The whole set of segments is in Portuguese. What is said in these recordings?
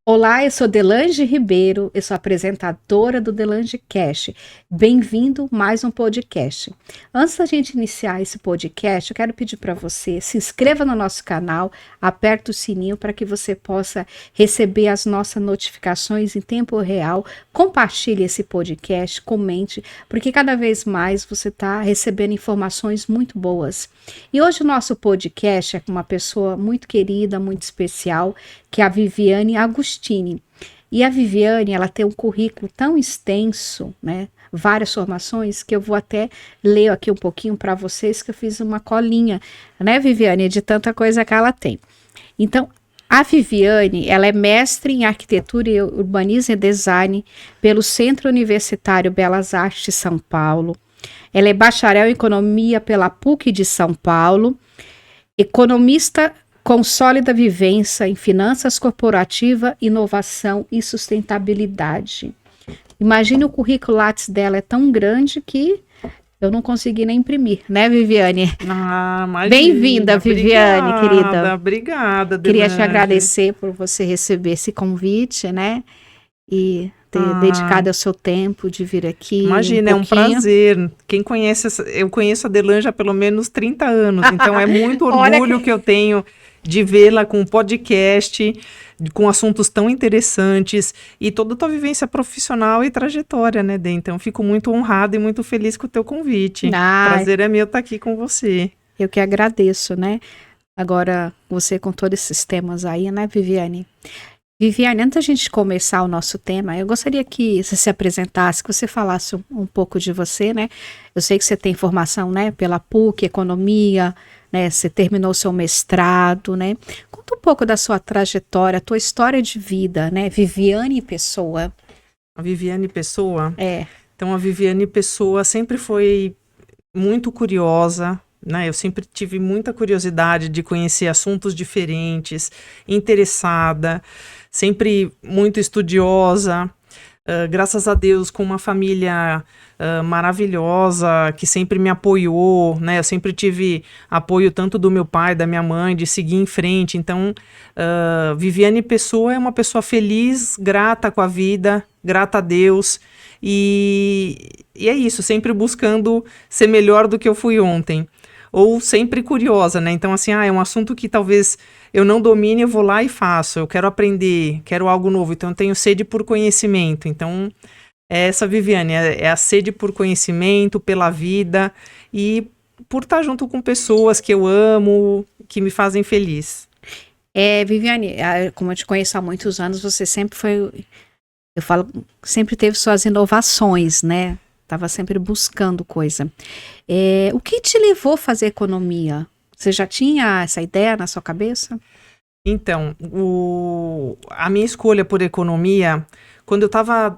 Olá, eu sou Delange Ribeiro, eu sou apresentadora do Delange Cast. Bem-vindo a mais um podcast. Antes da gente iniciar esse podcast, eu quero pedir para você se inscreva no nosso canal, aperte o sininho para que você possa receber as nossas notificações em tempo real. Compartilhe esse podcast, comente, porque cada vez mais você está recebendo informações muito boas. E hoje o nosso podcast é com uma pessoa muito querida, muito especial, que é a Viviane Agostini. E a Viviane, ela tem um currículo tão extenso, né? Várias formações, que eu vou até ler aqui um pouquinho para vocês, que eu fiz uma colinha, né, Viviane, de tanta coisa que ela tem. Então, a Viviane, ela é mestre em Arquitetura e Urbanismo e Design pelo Centro Universitário Belas Artes de São Paulo. Ela é bacharel em Economia pela PUC de São Paulo, economista com sólida vivência em finanças corporativas, inovação e sustentabilidade. Imagine o currículo Lattes dela é tão grande que eu não consegui nem imprimir, né, Viviane? Imagina. Bem-vinda, Viviane, querida. Obrigada, Queria te Delange. agradecer por você receber esse convite, né? E ter dedicado o seu tempo de vir aqui. Imagina, é um prazer. Quem conhece, eu conheço a Delange há pelo menos 30 anos, então é muito orgulho que eu tenho de vê-la com um podcast, com assuntos tão interessantes e toda a tua vivência profissional e trajetória, né, Dê? Então, fico muito honrada e muito feliz com o teu convite. Prazer é meu estar aqui com você. Eu que agradeço, né? Agora, você com todos esses temas aí, né, Viviane? Viviane, antes da gente começar o nosso tema, eu gostaria que você se apresentasse, que você falasse um pouco de você, né? Eu sei que você tem formação, né, pela PUC, Economia, né? Você terminou seu mestrado, né? Conta um pouco da sua trajetória, a tua história de vida, né? Viviane Pessoa. A Viviane Pessoa? É. Então, a Viviane Pessoa sempre foi muito curiosa, né? Eu sempre tive muita curiosidade de conhecer assuntos diferentes, interessada, sempre muito estudiosa, graças a Deus com uma família maravilhosa, que sempre me apoiou, né? Eu sempre tive apoio tanto do meu pai, da minha mãe, de seguir em frente. Então, Viviane Pessoa é uma pessoa feliz, grata com a vida, grata a Deus, e é isso, sempre buscando ser melhor do que eu fui ontem. Ou sempre curiosa, né? Então, assim, é um assunto que talvez eu não domine, eu vou lá e faço. Eu quero aprender, quero algo novo. Então, eu tenho sede por conhecimento. Então, é essa Viviane, é a sede por conhecimento, pela vida e por estar junto com pessoas que eu amo, que me fazem feliz. Viviane, como eu te conheço há muitos anos, você sempre foi, eu falo, sempre teve suas inovações, né? Estava sempre buscando coisa. O que te levou a fazer economia? Você já tinha essa ideia na sua cabeça? Então, a minha escolha por economia, quando eu estava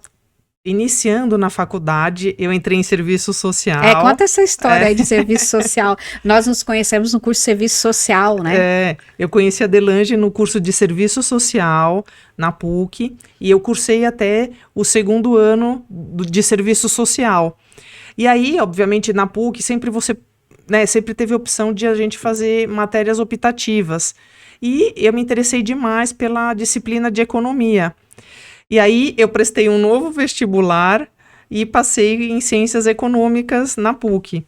iniciando na faculdade, eu entrei em serviço social. Conta essa história aí de serviço social. Nós nos conhecemos no curso de serviço social, né? Eu conheci a Delange no curso de serviço social, na PUC, e eu cursei até o segundo ano de serviço social. E aí, obviamente, na PUC, sempre teve a opção de a gente fazer matérias optativas. E eu me interessei demais pela disciplina de economia. E aí eu prestei um novo vestibular e passei em Ciências Econômicas na PUC.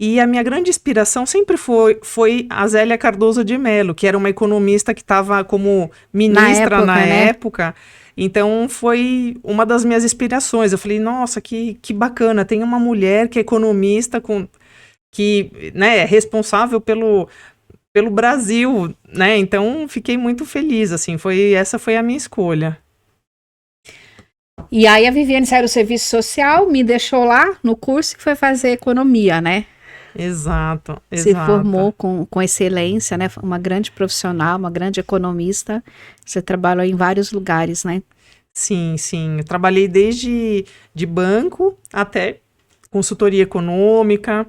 E a minha grande inspiração sempre foi a Zélia Cardoso de Mello, que era uma economista que estava como ministra na época. Então foi uma das minhas inspirações. Eu falei, nossa, que bacana, tem uma mulher que é economista, que, né, é responsável pelo Brasil, né? Então fiquei muito feliz, assim, essa foi a minha escolha. E aí a Viviane saiu do serviço social, me deixou lá no curso e foi fazer economia, né? Exato. Se formou com excelência, né? Uma grande profissional, uma grande economista. Você trabalhou em vários lugares, né? Sim. Eu trabalhei desde de banco até consultoria econômica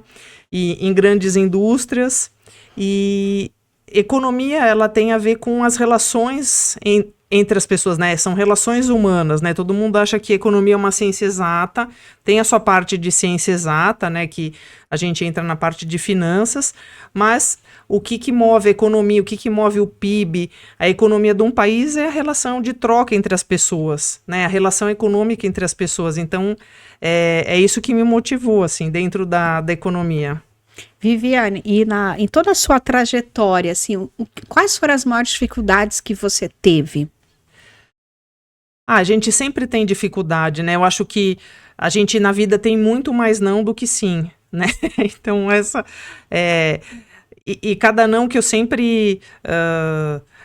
e em grandes indústrias. E economia, ela tem a ver com as relações entre as pessoas, né? São relações humanas, né? Todo mundo acha que economia é uma ciência exata, tem a sua parte de ciência exata, né? Que a gente entra na parte de finanças, mas o que move a economia, o que move o PIB, a economia de um país é a relação de troca entre as pessoas, né? A relação econômica entre as pessoas. Então, é isso que me motivou, assim, dentro da economia. Viviane, e em toda a sua trajetória, assim, quais foram as maiores dificuldades que você teve? A gente sempre tem dificuldade, né? Eu acho que a gente na vida tem muito mais não do que sim, né? Então, e cada não que eu sempre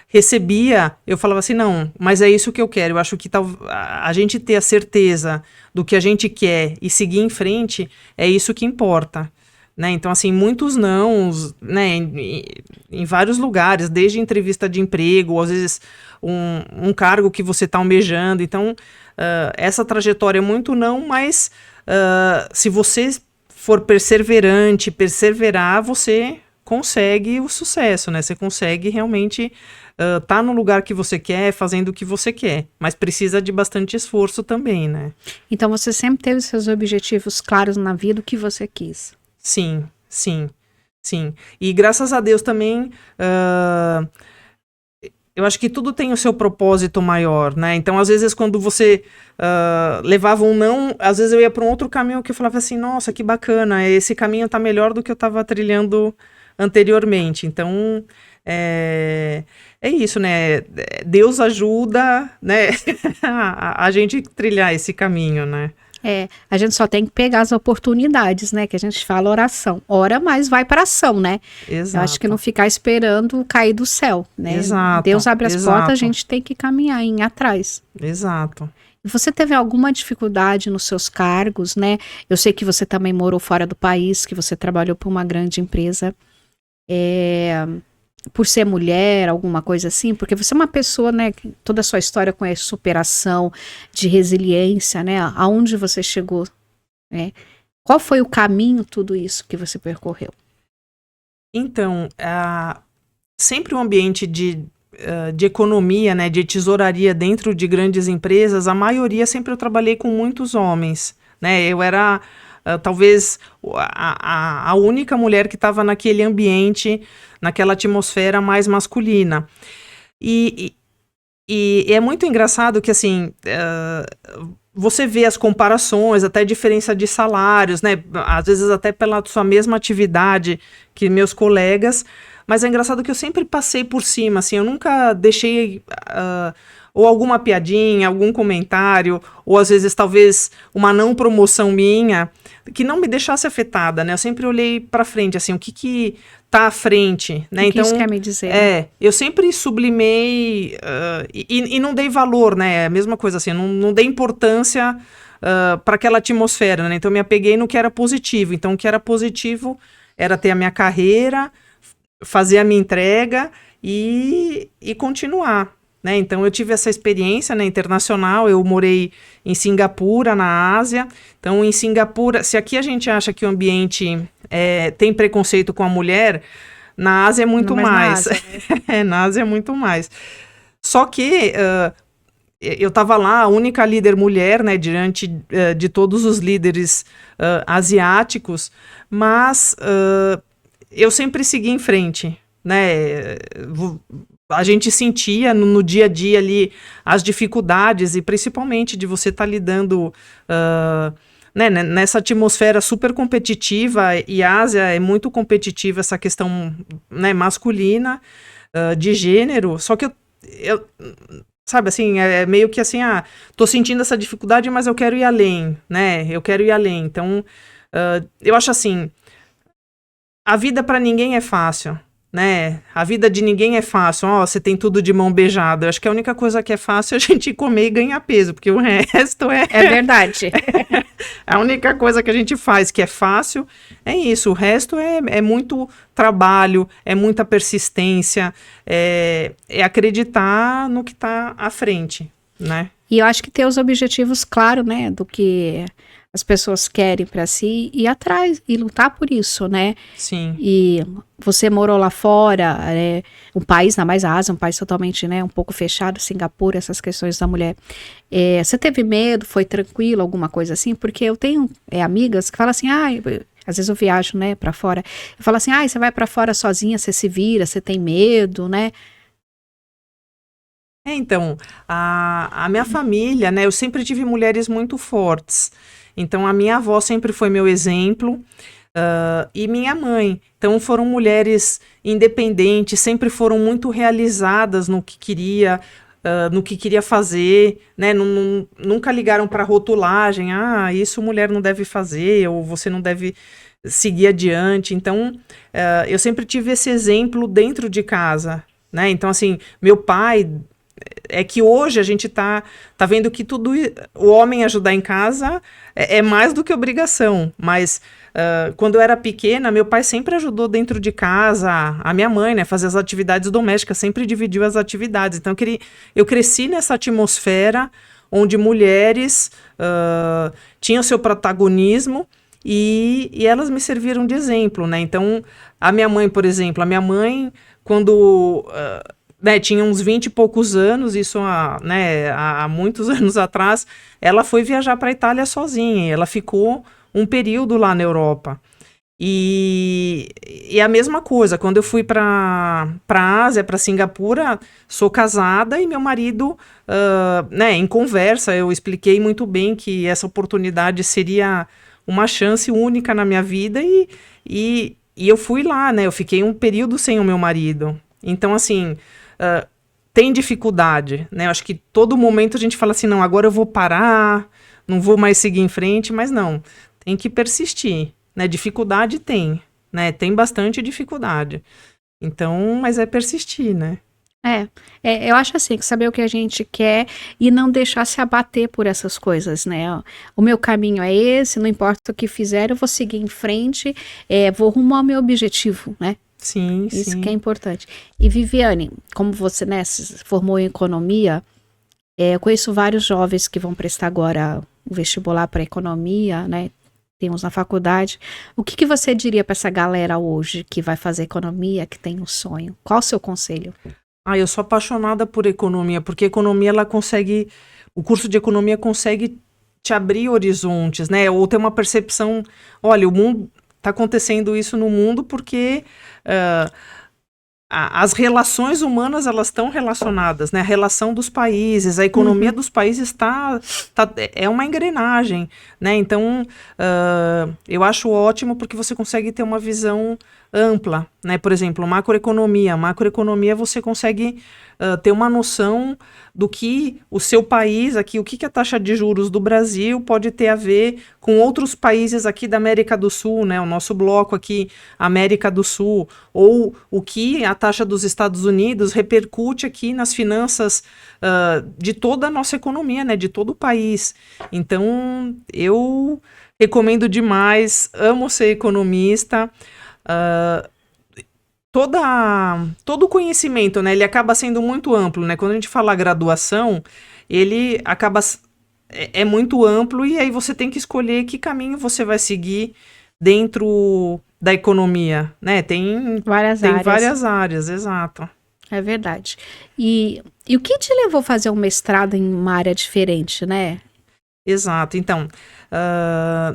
recebia, eu falava assim, não, mas é isso que eu quero. Eu acho que a gente ter a certeza do que a gente quer e seguir em frente, é isso que importa. Né? Então, assim, muitos nãos, né, em vários lugares, desde entrevista de emprego, ou às vezes um cargo que você está almejando. Então, essa trajetória é muito não, mas se você for perseverante, perseverar, você consegue o sucesso, né? Você consegue realmente tá no lugar que você quer, fazendo o que você quer, mas precisa de bastante esforço também, né? Então, você sempre teve seus objetivos claros na vida, o que você quis? Sim, sim, sim. E graças a Deus também, eu acho que tudo tem o seu propósito maior, né? Então, às vezes, quando você levava um não, às vezes eu ia para um outro caminho que eu falava assim, nossa, que bacana, esse caminho tá melhor do que eu estava trilhando anteriormente. Então, é isso, né? Deus ajuda, né? a gente trilhar esse caminho, né? A gente só tem que pegar as oportunidades, né? Que a gente fala oração. Ora, mas vai para ação, né? Exato. Eu acho que não ficar esperando cair do céu, né? Exato. Deus abre as portas, a gente tem que caminhar em atrás. Exato. E você teve alguma dificuldade nos seus cargos, né? Eu sei que você também morou fora do país, que você trabalhou para uma grande empresa. Por ser mulher, alguma coisa assim, porque você é uma pessoa, né, que toda a sua história com essa superação, de resiliência, né, aonde você chegou, né, qual foi o caminho, tudo isso que você percorreu? Então, sempre um ambiente de economia, né, de tesouraria dentro de grandes empresas, a maioria sempre eu trabalhei com muitos homens, né, eu era talvez a única mulher que estava naquele ambiente, naquela atmosfera mais masculina. E é muito engraçado que, assim, você vê as comparações, até diferença de salários, né? Às vezes até pela sua mesma atividade que meus colegas, mas é engraçado que eu sempre passei por cima, assim, eu nunca deixei ou alguma piadinha, algum comentário, ou às vezes talvez uma não promoção minha, que não me deixasse afetada, né? Eu sempre olhei para frente, assim, o que tá à frente, né? O que isso quer me dizer? Eu sempre sublimei e não dei valor, né? A mesma coisa assim, não dei importância para aquela atmosfera, né? Então, eu me apeguei no que era positivo. Então, o que era positivo era ter a minha carreira, fazer a minha entrega e continuar. Né? Então, eu tive essa experiência, né, internacional, eu morei em Singapura, na Ásia. Então, em Singapura, se aqui a gente acha que o ambiente tem preconceito com a mulher, na Ásia é muito mais. Na Ásia, né? Na Ásia é muito mais. Só que eu estava lá, a única líder mulher, né, diante de todos os líderes asiáticos, mas eu sempre segui em frente, né? A gente sentia no dia a dia ali as dificuldades e principalmente de você estar lidando né, nessa atmosfera super competitiva, e a Ásia é muito competitiva, essa questão, né, masculina, de gênero, só que eu sabe, assim, é meio que assim, tô sentindo essa dificuldade, mas eu quero ir além, né, eu quero ir além. Então, eu acho assim, a vida para ninguém é fácil, né? A vida de ninguém é fácil. Você tem tudo de mão beijada. Eu acho que a única coisa que é fácil é a gente comer e ganhar peso, porque o resto é verdade. A única coisa que a gente faz que é fácil é isso. O resto é muito trabalho, é muita persistência, é acreditar no que está à frente, né? E eu acho que ter os objetivos claros, né, do que as pessoas querem para si ir atrás e lutar por isso, né? Sim. E você morou lá fora, um país, na mais a Ásia, um país totalmente, né, um pouco fechado, Singapura, essas questões da mulher. Você teve medo, foi tranquilo, alguma coisa assim? Porque eu tenho amigas que falam assim, às vezes eu viajo, né, para fora, eu falo assim, você vai para fora sozinha, você se vira, você tem medo, né? Então, a minha família, né, eu sempre tive mulheres muito fortes. Então, a minha avó sempre foi meu exemplo, e minha mãe. Então, foram mulheres independentes, sempre foram muito realizadas no que queria fazer, né? Nunca ligaram para rotulagem, isso mulher não deve fazer, ou você não deve seguir adiante. Então, eu sempre tive esse exemplo dentro de casa, né? Então, assim, meu pai é que hoje a gente tá vendo que o homem ajudar em casa é mais do que obrigação, mas quando eu era pequena, meu pai sempre ajudou dentro de casa, a minha mãe, né, fazer as atividades domésticas, sempre dividiu as atividades, então eu cresci nessa atmosfera onde mulheres tinham seu protagonismo e elas me serviram de exemplo, né, então a minha mãe, por exemplo, quando né, tinha uns 20 e poucos anos, isso há muitos anos atrás, ela foi viajar para a Itália sozinha, ela ficou um período lá na Europa. E a mesma coisa, quando eu fui para a Ásia, para Singapura, sou casada e meu marido, né, em conversa, eu expliquei muito bem que essa oportunidade seria uma chance única na minha vida e eu fui lá, né, eu fiquei um período sem o meu marido. Então, assim, tem dificuldade, né? Eu acho que todo momento a gente fala assim, não, agora eu vou parar, não vou mais seguir em frente, mas não, tem que persistir, né? Dificuldade tem, né? Tem bastante dificuldade. Então, mas é persistir, né? Eu acho assim, que saber o que a gente quer e não deixar se abater por essas coisas, né? Ó, o meu caminho é esse, não importa o que fizer, eu vou seguir em frente, vou rumo ao meu objetivo, né? Sim, Isso sim. que é importante. E Viviane, como você, né, se formou em economia, eu conheço vários jovens que vão prestar agora o vestibular para economia, né? Temos na faculdade. O que você diria para essa galera hoje que vai fazer economia, que tem um sonho? Qual o seu conselho? Eu sou apaixonada por economia, porque economia o curso de economia consegue te abrir horizontes, né? Ou ter uma percepção, olha, o mundo está acontecendo isso no mundo porque as relações humanas elas estão relacionadas, né? A relação dos países, a economia dos países é uma engrenagem, né? Então, eu acho ótimo porque você consegue ter uma visão ampla, né? Por exemplo, macroeconomia você consegue ter uma noção do que o seu país aqui, o que a taxa de juros do Brasil pode ter a ver com outros países aqui da América do Sul, né? O nosso bloco aqui, América do Sul, ou o que a taxa dos Estados Unidos repercute aqui nas finanças de toda a nossa economia, né? De todo o país. Então, eu recomendo demais, amo ser economista. Todo o conhecimento, né, ele acaba sendo muito amplo, né? Quando a gente fala graduação, ele acaba é muito amplo e aí você tem que escolher que caminho você vai seguir dentro da economia, né? Tem várias áreas, exato. É verdade. E o que te levou a fazer um mestrado em uma área diferente, né? Exato. Então,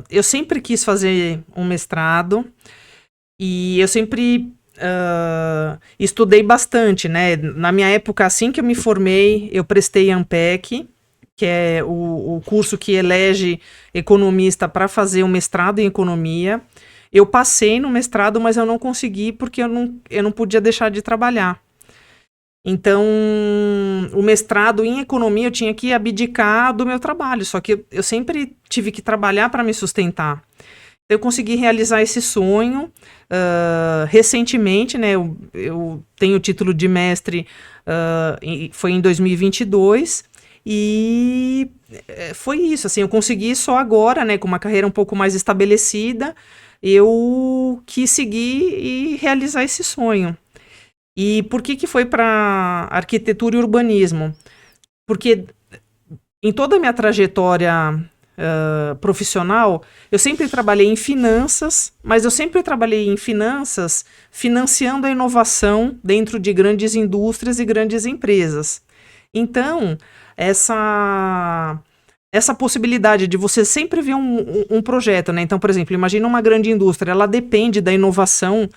eu sempre quis fazer um mestrado e eu sempre estudei bastante, né? Na minha época, assim que eu me formei, eu prestei ANPEC, que é o curso que elege economista para fazer um mestrado em economia. Eu passei no mestrado, mas eu não consegui porque eu não podia deixar de trabalhar. Então, o mestrado em economia eu tinha que abdicar do meu trabalho, só que eu sempre tive que trabalhar para me sustentar. Eu consegui realizar esse sonho recentemente, né? Eu tenho o título de mestre, foi em 2022, e foi isso, assim, eu consegui só agora, né, com uma carreira um pouco mais estabelecida, eu quis seguir e realizar esse sonho. E por que foi para arquitetura e urbanismo? Porque em toda a minha trajetória profissional, eu sempre trabalhei em finanças, mas eu sempre trabalhei em finanças financiando a inovação dentro de grandes indústrias e grandes empresas. Então, essa possibilidade de você sempre ver um projeto, né? Então, por exemplo, imagina uma grande indústria, ela depende da inovação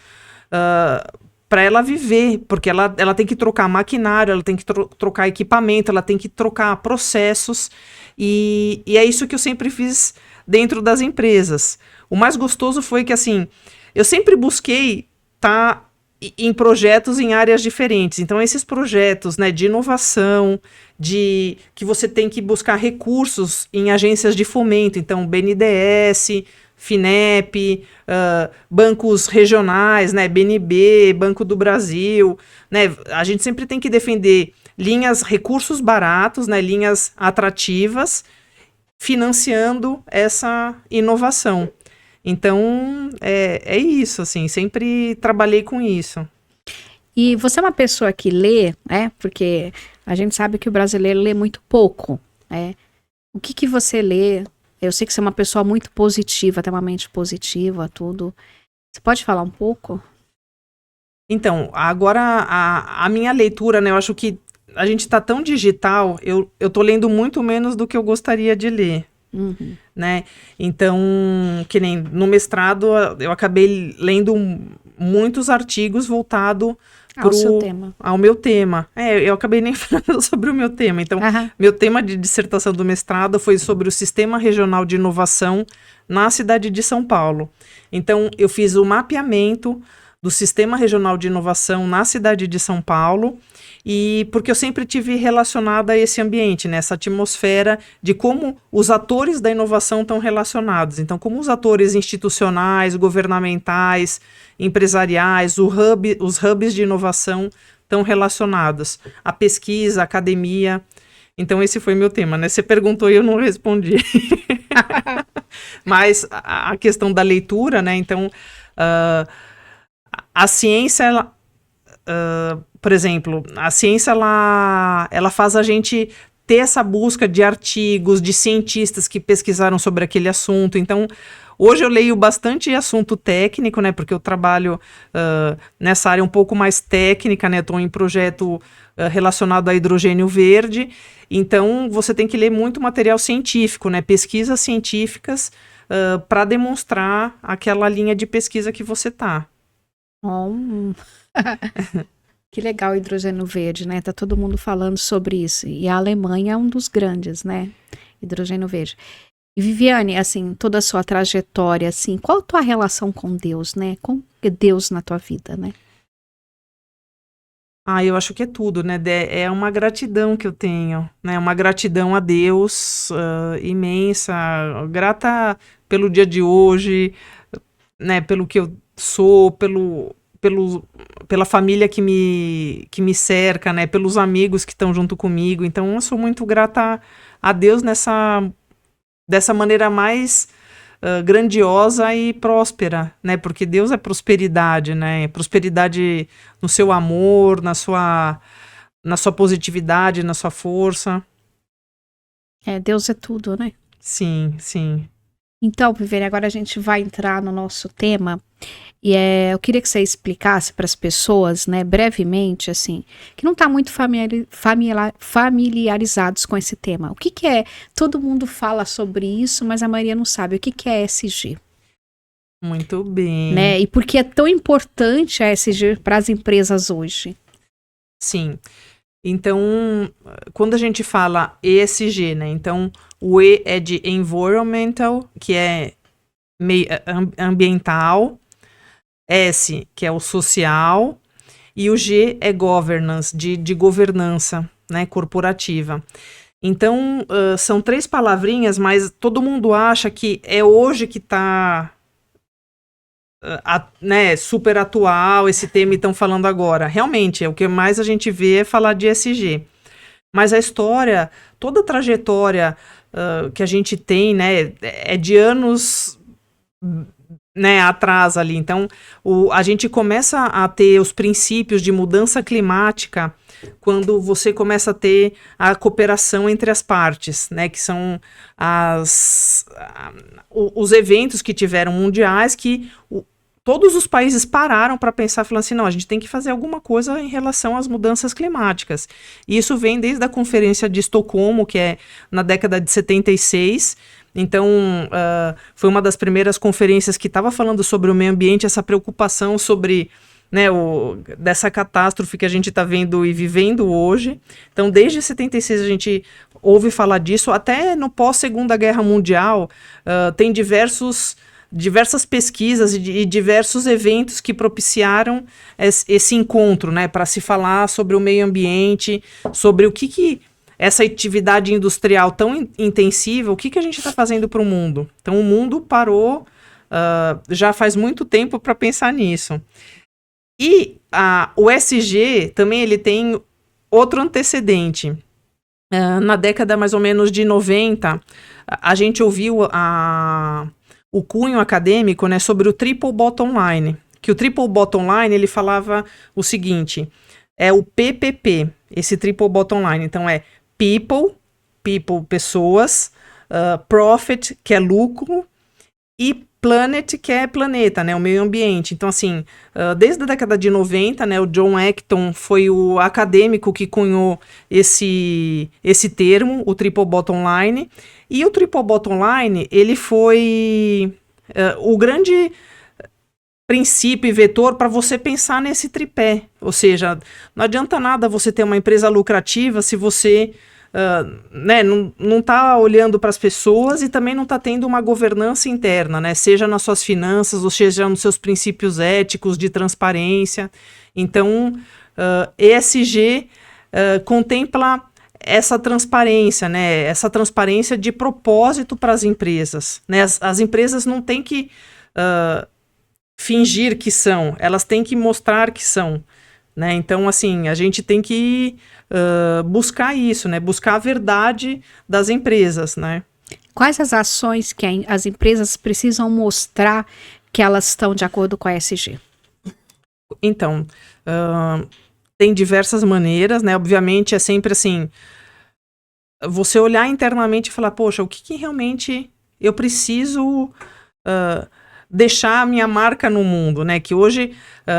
para ela viver, porque ela tem que trocar maquinário, ela tem que trocar equipamento, ela tem que trocar processos, e é isso que eu sempre fiz dentro das empresas. O mais gostoso foi que, assim, eu sempre busquei estar em projetos em áreas diferentes. Então, esses projetos, né, de inovação, que você tem que buscar recursos em agências de fomento, então BNDES, FINEP, bancos regionais, né, BNB, Banco do Brasil, né, a gente sempre tem que defender recursos baratos, né, linhas atrativas, financiando essa inovação. Então, é isso, assim, sempre trabalhei com isso. E você é uma pessoa que lê, né? Porque a gente sabe que o brasileiro lê muito pouco, né? O que você lê? Eu sei que você é uma pessoa muito positiva, tem uma mente positiva, tudo. Você pode falar um pouco? Então, agora a minha leitura, né? Eu acho que a gente está tão digital, eu tô lendo muito menos do que eu gostaria de ler. Uhum. Né? Então, que nem no mestrado, eu acabei lendo muitos artigos voltados ao meu tema. Eu acabei nem falando sobre o meu tema. Então, meu tema de dissertação do mestrado foi sobre o Sistema Regional de Inovação na cidade de São Paulo. Então, eu fiz o mapeamento do Sistema Regional de Inovação na cidade de São Paulo, e porque eu sempre tive relacionada a esse ambiente, né, essa atmosfera de como os atores da inovação estão relacionados. Então, como os atores institucionais, governamentais, empresariais, os hubs de inovação estão relacionados. A pesquisa, a academia. Então, esse foi meu tema, né? Você perguntou e eu não respondi. Mas a questão da leitura, né? Então, a ciência, por exemplo, a ciência ela faz a gente ter essa busca de artigos, de cientistas que pesquisaram sobre aquele assunto. Então, hoje eu leio bastante assunto técnico, né? Porque eu trabalho nessa área um pouco mais técnica, né? Estou em projeto relacionado a hidrogênio verde. Então, você tem que ler muito material científico, né? Pesquisas científicas para demonstrar aquela linha de pesquisa que você está. Que legal o hidrogênio verde, né? Tá todo mundo falando sobre isso. E a Alemanha é um dos grandes, né? Hidrogênio verde. E Viviane, assim, toda a sua trajetória, assim, qual a tua relação com Deus, né? Com Deus na tua vida, né? Eu acho que é tudo, né? É uma gratidão que eu tenho, né? Uma gratidão a Deus imensa, grata pelo dia de hoje, né? Pelo que eu sou, pela família que me cerca, né? Pelos amigos que estão junto comigo. Então, eu sou muito grata a Deus dessa maneira mais grandiosa e próspera, né? Porque Deus é prosperidade, né? Prosperidade no seu amor, na sua positividade, na sua força. Deus é tudo, né? Sim, sim. Então, Viviane, agora a gente vai entrar no nosso tema. E eu queria que você explicasse para as pessoas, né, brevemente, assim, que não está muito familiarizados com esse tema. O que é? Todo mundo fala sobre isso, mas a maioria não sabe. O que é ESG? Muito bem. Né? E por que é tão importante a ESG para as empresas hoje? Sim. Então, quando a gente fala ESG, né? Então, o E é de environmental, que é ambiental, S, que é o social, e o G é governance, de governança, né, corporativa. Então, são 3 palavrinhas, mas todo mundo acha que é hoje que está né, super atual esse tema e estão falando agora. Realmente, o que mais a gente vê é falar de ESG. Mas a história, toda a trajetória que a gente tem, né, é de anos, né, atrás ali. Então, a gente começa a ter os princípios de mudança climática quando você começa a ter a cooperação entre as partes, né, que são os eventos que tiveram mundiais que todos os países pararam para pensar, falando assim, não, a gente tem que fazer alguma coisa em relação às mudanças climáticas. E isso vem desde a Conferência de Estocolmo, que é na década de 76. Então, foi uma das primeiras conferências que estava falando sobre o meio ambiente, essa preocupação sobre, né, dessa catástrofe que a gente está vendo e vivendo hoje. Então, desde 76 a gente ouve falar disso. Até no pós-Segunda Guerra Mundial, tem diversas pesquisas e diversos eventos que propiciaram esse encontro, né, para se falar sobre o meio ambiente, sobre o que essa atividade industrial tão intensiva, o que a gente está fazendo para o mundo. Então, o mundo parou já faz muito tempo para pensar nisso. E o ESG também ele tem outro antecedente. Na década mais ou menos de 90, a gente ouviu o cunho acadêmico, né, sobre o Triple Bottom Line, que o Triple Bottom Line ele falava o seguinte, é o PPP, esse Triple Bottom Line, então é people, pessoas, profit, que é lucro, e planet, que é planeta, né, o meio ambiente. Então, assim, desde a década de 90, né, o John Acton foi o acadêmico que cunhou esse termo, o Triple Bottom Line. E o Triple Bottom Line, ele foi o grande princípio e vetor para você pensar nesse tripé. Ou seja, não adianta nada você ter uma empresa lucrativa se você né, não está olhando para as pessoas e também não está tendo uma governança interna, né, seja nas suas finanças ou seja nos seus princípios éticos de transparência. Então, ESG contempla essa transparência, né, essa transparência de propósito para as empresas. Né, as empresas não têm que fingir que são, elas têm que mostrar que são. Né? Então, assim, a gente tem que buscar isso, né? Buscar a verdade das empresas, né? Quais as ações que as empresas precisam mostrar que elas estão de acordo com a ESG? Então, tem diversas maneiras, né? Obviamente, é sempre assim, você olhar internamente e falar, poxa, o que realmente eu preciso deixar a minha marca no mundo, né? Que hoje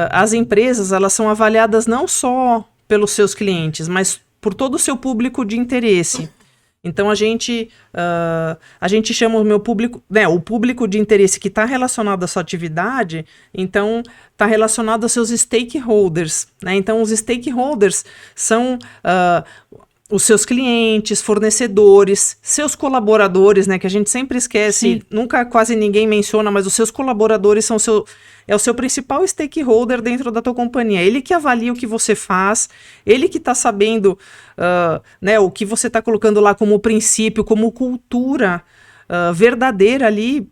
as empresas, elas são avaliadas não só pelos seus clientes, mas por todo o seu público de interesse. Então, a gente chama o meu público, né, o público de interesse que está relacionado à sua atividade, então, está relacionado aos seus stakeholders. Né? Então, os stakeholders são os seus clientes, fornecedores, seus colaboradores, né, que a gente sempre esquece, sim, nunca quase ninguém menciona, mas os seus colaboradores são o seu principal stakeholder dentro da tua companhia. Ele que avalia o que você faz, ele que está sabendo né, o que você está colocando lá como princípio, como cultura verdadeira ali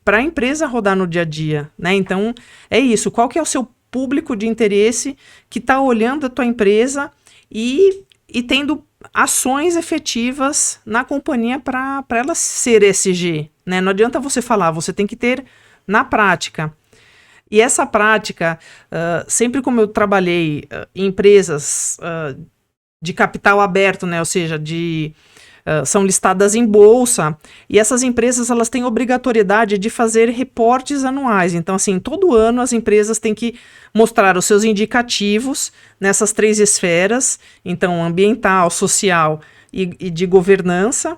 para a empresa rodar no dia a dia. Né? Então, é isso. Qual que é o seu público de interesse que está olhando a tua empresa e tendo ações efetivas na companhia para ela ser ESG. Né? Não adianta você falar, você tem que ter na prática. E essa prática, sempre como eu trabalhei em empresas de capital aberto, né? Ou seja, são listadas em bolsa, e essas empresas elas têm obrigatoriedade de fazer reportes anuais. Então, assim, todo ano as empresas têm que mostrar os seus indicativos nessas 3 esferas, então ambiental, social e de governança,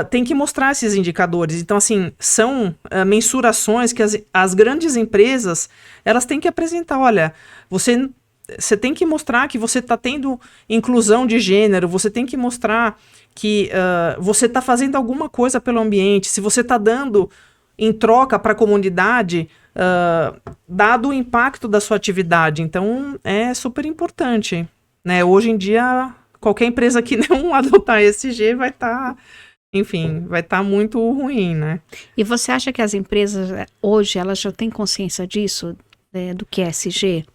tem que mostrar esses indicadores. Então, assim, são mensurações que as grandes empresas elas têm que apresentar. Olha, você tem que mostrar que você está tendo inclusão de gênero, você tem que mostrar que você está fazendo alguma coisa pelo ambiente, se você está dando em troca para a comunidade, dado o impacto da sua atividade. Então, é super importante. Né? Hoje em dia, qualquer empresa que não adotar ESG vai estar... Enfim, vai estar muito ruim, né? E você acha que as empresas, hoje, elas já têm consciência disso, do que é ESG?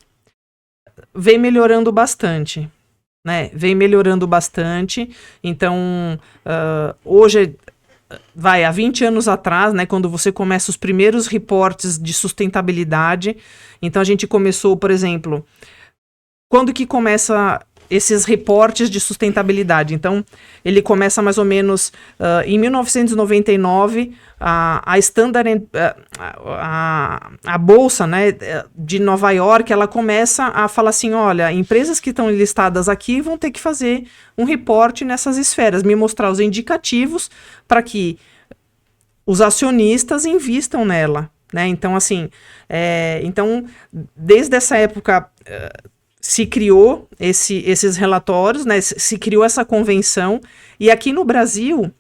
Vem melhorando bastante, né? Vem melhorando bastante. Então, hoje, há 20 anos atrás, né? Quando você começa os primeiros reportes de sustentabilidade, então a gente começou, por exemplo, quando que começa esses reportes de sustentabilidade. Então, ele começa mais ou menos em 1999, a Standard, a Bolsa, né, de Nova York, ela começa a falar assim, olha, empresas que estão listadas aqui vão ter que fazer um reporte nessas esferas, me mostrar os indicativos para que os acionistas invistam nela, né? Então, assim, desde essa época se criou esses relatórios, né? Se criou essa convenção, e aqui no Brasil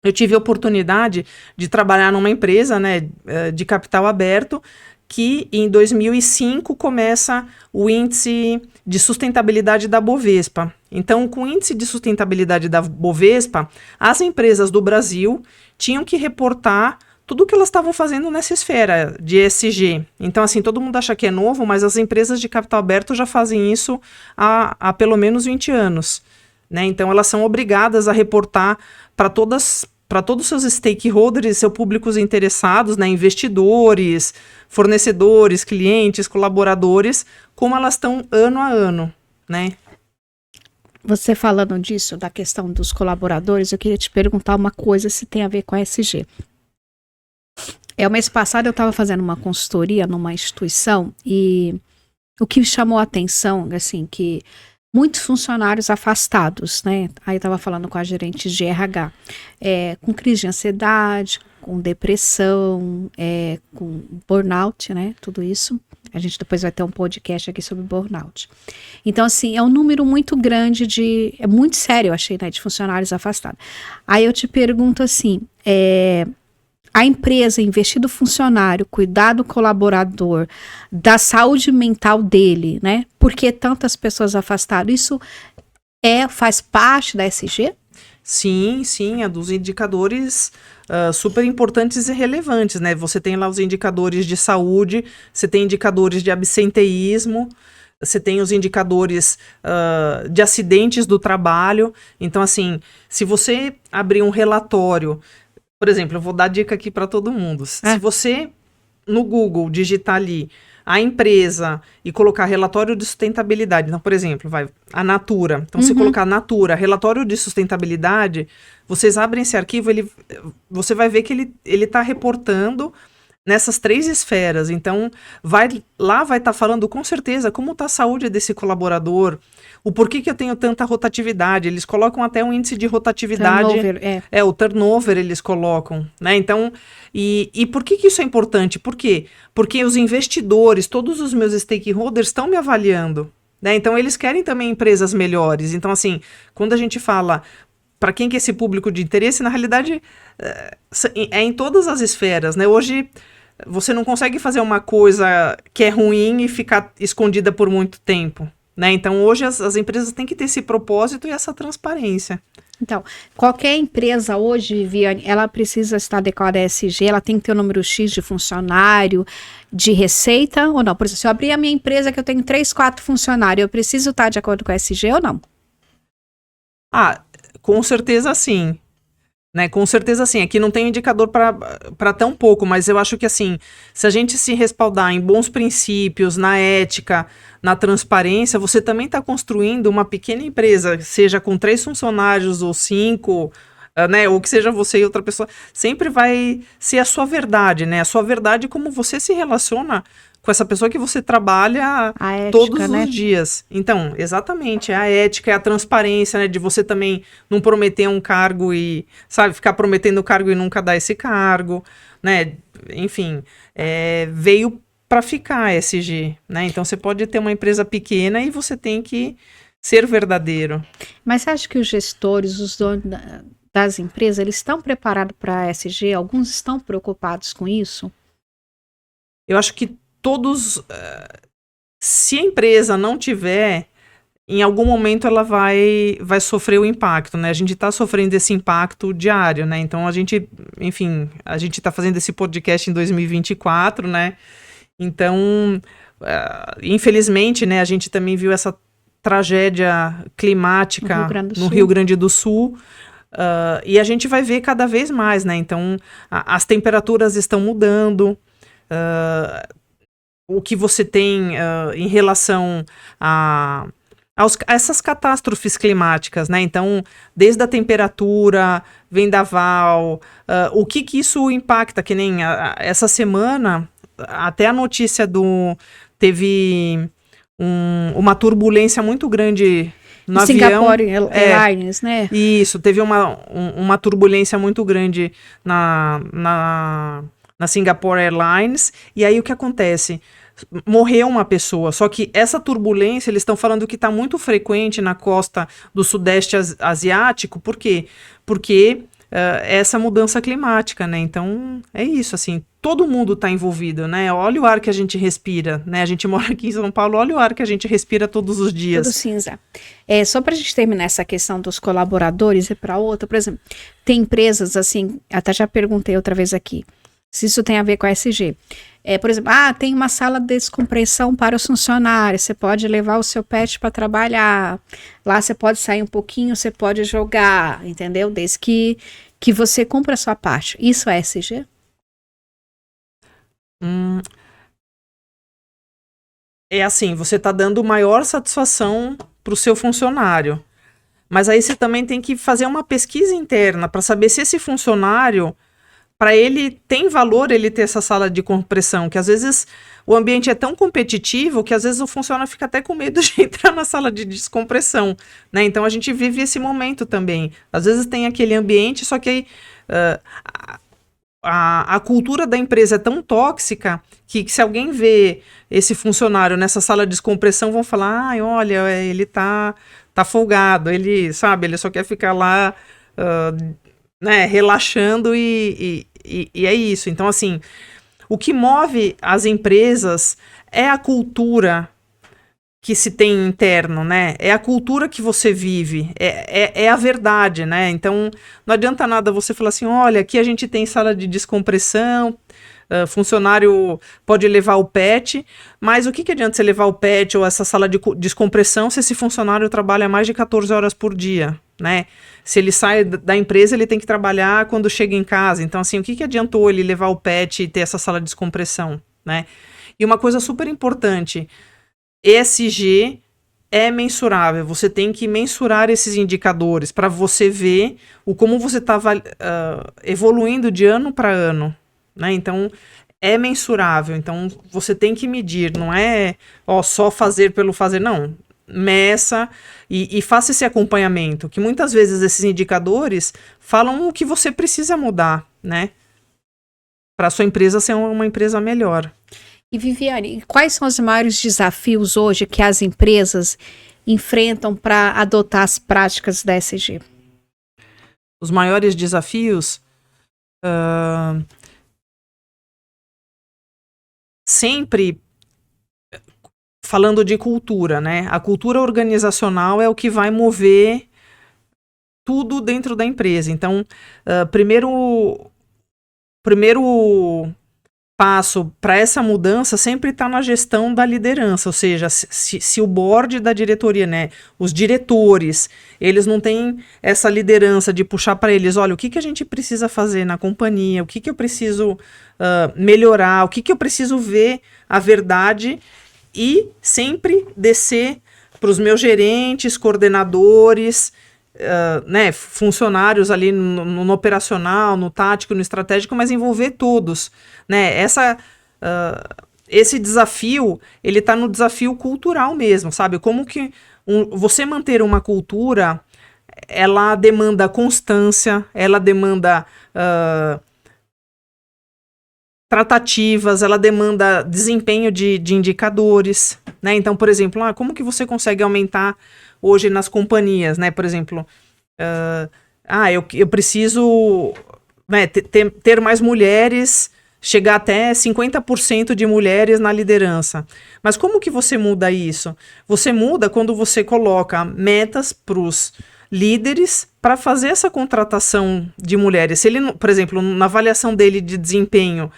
eu tive a oportunidade de trabalhar numa empresa, né, de capital aberto, que em 2005 começa o índice de sustentabilidade da Bovespa. Então, com o índice de sustentabilidade da Bovespa, as empresas do Brasil tinham que reportar tudo o que elas estavam fazendo nessa esfera de ESG. Então, assim, todo mundo acha que é novo, mas as empresas de capital aberto já fazem isso há pelo menos 20 anos. Né? Então, elas são obrigadas a reportar para todos os seus stakeholders, seus públicos interessados, né, investidores, fornecedores, clientes, colaboradores, como elas estão ano a ano, né? Você falando disso, da questão dos colaboradores, eu queria te perguntar uma coisa se tem a ver com a ESG. O mês passado eu estava fazendo uma consultoria numa instituição e o que me chamou a atenção, assim, que muitos funcionários afastados, né? Aí eu estava falando com a gerente de RH, com crise de ansiedade, com depressão, com burnout, né? Tudo isso. A gente depois vai ter um podcast aqui sobre burnout. Então, assim, é um número muito grande é muito sério, eu achei, né? De funcionários afastados. Aí eu te pergunto assim, a empresa investir do funcionário, cuidar do colaborador, da saúde mental dele, né? Por que tantas pessoas afastadas? Isso faz parte da ESG? Sim, é dos indicadores super importantes e relevantes, né? Você tem lá os indicadores de saúde, você tem indicadores de absenteísmo, você tem os indicadores de acidentes do trabalho. Então, assim, se você abrir um relatório, por exemplo, eu vou dar dica aqui para todo mundo. Se você, no Google, digitar ali a empresa e colocar relatório de sustentabilidade, então, por exemplo, a Natura. Então, se colocar Natura, relatório de sustentabilidade, vocês abrem esse arquivo, você vai ver que ele está reportando nessas 3 esferas. Então, vai estar falando com certeza como está a saúde desse colaborador, o porquê que eu tenho tanta rotatividade. Eles colocam até um índice de rotatividade. Turnover, o turnover eles colocam, né? Então, e por que isso é importante? Por quê? Porque os investidores, todos os meus stakeholders estão me avaliando, né? Então, eles querem também empresas melhores. Então, assim, quando a gente fala para quem que é esse público de interesse, na realidade, é em todas as esferas, né? Hoje, você não consegue fazer uma coisa que é ruim e ficar escondida por muito tempo, né? Então, hoje as empresas têm que ter esse propósito e essa transparência. Então, qualquer empresa hoje, Viviane, ela precisa estar adequada à ESG, ela tem que ter o número X de funcionário, de receita ou não? Por exemplo, se eu abrir a minha empresa que eu tenho 3, 4 funcionários, eu preciso estar de acordo com a ESG ou não? Com certeza sim. Né, com certeza sim, aqui não tem indicador para tão pouco, mas eu acho que assim, se a gente se respaldar em bons princípios, na ética, na transparência, você também está construindo uma pequena empresa, seja com 3 funcionários ou 5, né, ou que seja você e outra pessoa, sempre vai ser a sua verdade, né, a sua verdade como você se relaciona com essa pessoa que você trabalha todos os dias. Então, exatamente, é a ética, é a transparência, né, de você também não prometer um cargo e, sabe, ficar prometendo o cargo e nunca dar esse cargo, né, enfim, veio para ficar ESG, né, então você pode ter uma empresa pequena e você tem que ser verdadeiro. Mas você acha que os gestores, os donos das empresas, eles estão preparados para ESG? Alguns estão preocupados com isso? Eu acho que todos, se a empresa não tiver, em algum momento ela vai sofrer o impacto, né? A gente está sofrendo esse impacto diário, né? Então a gente está fazendo esse podcast em 2024, né? Então, infelizmente, né, a gente também viu essa tragédia climática no Rio Grande do Sul. E a gente vai ver cada vez mais, né? Então, as temperaturas estão mudando. O que você tem em relação a essas catástrofes climáticas, né? Então, desde a temperatura, vendaval, o que isso impacta, que nem essa semana, até a notícia teve uma turbulência muito grande no avião. Singapore Airlines, né? Isso, teve uma turbulência muito grande na Singapore Airlines, e aí o que acontece? Morreu uma pessoa, só que essa turbulência, eles estão falando que está muito frequente na costa do Sudeste Asiático, por quê? Porque essa mudança climática, né? Então, é isso, assim, todo mundo está envolvido, né? Olha o ar que a gente respira, né? A gente mora aqui em São Paulo, olha o ar que a gente respira todos os dias. Tudo cinza. Só para a gente terminar essa questão dos colaboradores e para outra, por exemplo, tem empresas, assim, até já perguntei outra vez aqui, se isso tem a ver com a ESG. Por exemplo, tem uma sala de descompressão para os funcionários, você pode levar o seu pet para trabalhar, lá você pode sair um pouquinho, você pode jogar, entendeu? Desde que você cumpra a sua parte. Isso é ESG? É assim, você está dando maior satisfação para o seu funcionário, mas aí você também tem que fazer uma pesquisa interna para saber se esse funcionário, para ele tem valor ele ter essa sala de compressão, que às vezes o ambiente é tão competitivo que às vezes o funcionário fica até com medo de entrar na sala de descompressão, né? Então a gente vive esse momento também. Às vezes tem aquele ambiente, só que aí a cultura da empresa é tão tóxica que se alguém vê esse funcionário nessa sala de descompressão, vão falar, olha, ele tá folgado, ele, sabe, ele só quer ficar lá né, relaxando e é isso. Então, assim, o que move as empresas é a cultura que se tem interno, né? É a cultura que você vive, é a verdade, né? Então, não adianta nada você falar assim, olha, aqui a gente tem sala de descompressão, funcionário pode levar o pet, mas o que adianta você levar o pet ou essa sala de descompressão se esse funcionário trabalha mais de 14 horas por dia, né? Se ele sai da empresa, ele tem que trabalhar quando chega em casa. Então, assim, o que adiantou ele levar o pet e ter essa sala de descompressão, né? E uma coisa super importante, ESG é mensurável. Você tem que mensurar esses indicadores para você ver como você está evoluindo de ano para ano, né? Então, é mensurável. Então, você tem que medir. Não é só fazer pelo fazer, não. Meça e faça esse acompanhamento, que muitas vezes esses indicadores falam o que você precisa mudar, né? Para a sua empresa ser uma empresa melhor. E Viviane, quais são os maiores desafios hoje que as empresas enfrentam para adotar as práticas da ESG? Os maiores desafios? Sempre falando de cultura, né? A cultura organizacional é o que vai mover tudo dentro da empresa. Então, primeiro passo para essa mudança sempre está na gestão da liderança, ou seja, se o board da diretoria, né, os diretores, eles não têm essa liderança de puxar para eles, olha, o que a gente precisa fazer na companhia, o que eu preciso melhorar, o que eu preciso ver a verdade e sempre descer para os meus gerentes, coordenadores, né, funcionários ali no operacional, no tático, no estratégico, mas envolver todos, né? Esse desafio, ele está no desafio cultural mesmo, sabe? Como que você manter uma cultura, ela demanda constância, ela demanda tratativas, ela demanda desempenho de indicadores, né? Então, por exemplo, como que você consegue aumentar hoje nas companhias, né? Por exemplo, eu preciso, né, ter mais mulheres, chegar até 50% de mulheres na liderança. Mas como que você muda isso? Você muda quando você coloca metas para os líderes para fazer essa contratação de mulheres. Se ele, por exemplo, na avaliação dele de desempenho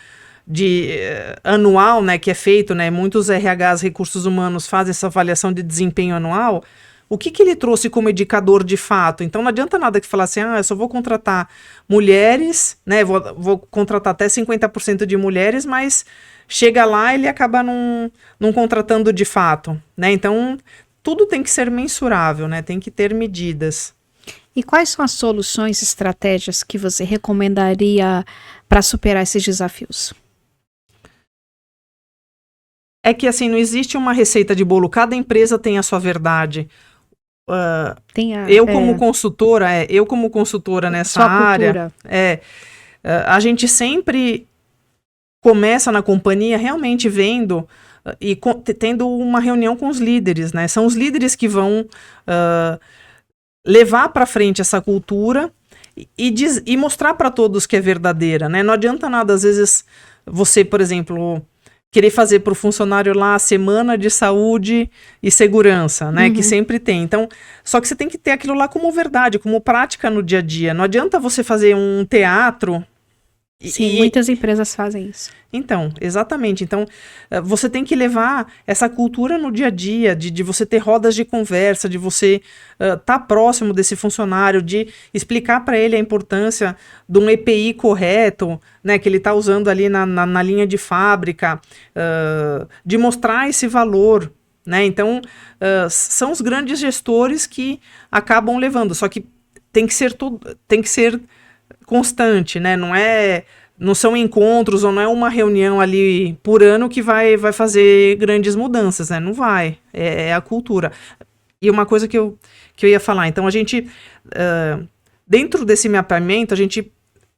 anual, né, que é feito, né, muitos RHs, recursos humanos, fazem essa avaliação de desempenho anual, o que ele trouxe como indicador de fato? Então não adianta nada que falar assim, eu só vou contratar mulheres, né, vou contratar até 50% de mulheres, mas chega lá ele acaba não contratando de fato, né? Então tudo tem que ser mensurável, né? Tem que ter medidas. E quais são as soluções, estratégias que você recomendaria para superar esses desafios? É que assim, não existe uma receita de bolo, cada empresa tem a sua verdade. Eu como consultora nessa sua área, cultura. a gente sempre começa na companhia realmente vendo e tendo uma reunião com os líderes, né? São os líderes que vão levar para frente essa cultura e mostrar para todos que é verdadeira, né? Não adianta nada, às vezes, você, por exemplo, querer fazer para o funcionário lá a semana de saúde e segurança, né? Que sempre tem. Então, só que você tem que ter aquilo lá como verdade, como prática no dia a dia. Não adianta você fazer um teatro. Sim, muitas empresas fazem isso. Então, exatamente. Então, você tem que levar essa cultura no dia a dia, de você ter rodas de conversa, de você estar próximo desse funcionário, de explicar para ele a importância de um EPI correto, né, que ele está usando ali na linha de fábrica, de mostrar esse valor, né? Então, são os grandes gestores que acabam levando, só que tem que ser constante, né? Não são encontros ou não é uma reunião ali por ano que vai fazer grandes mudanças, né? Não vai. É a cultura. E uma coisa que eu ia falar, então a gente, dentro desse mapeamento, a gente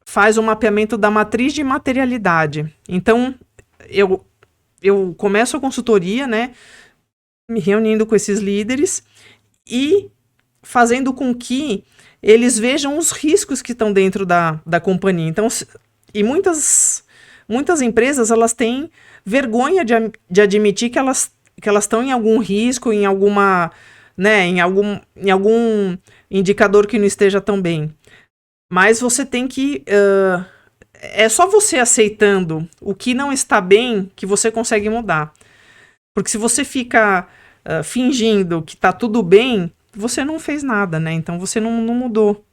faz um mapeamento da matriz de materialidade. Então, eu começo a consultoria, né? Me reunindo com esses líderes e fazendo com que eles vejam os riscos que estão dentro da companhia. Então, e muitas empresas, elas têm vergonha de admitir que elas estão em algum risco, em alguma, né, em algum indicador que não esteja tão bem. Mas você tem que... é só você aceitando o que não está bem que você consegue mudar. Porque se você fica fingindo que está tudo bem, você não fez nada, né? Então você não mudou.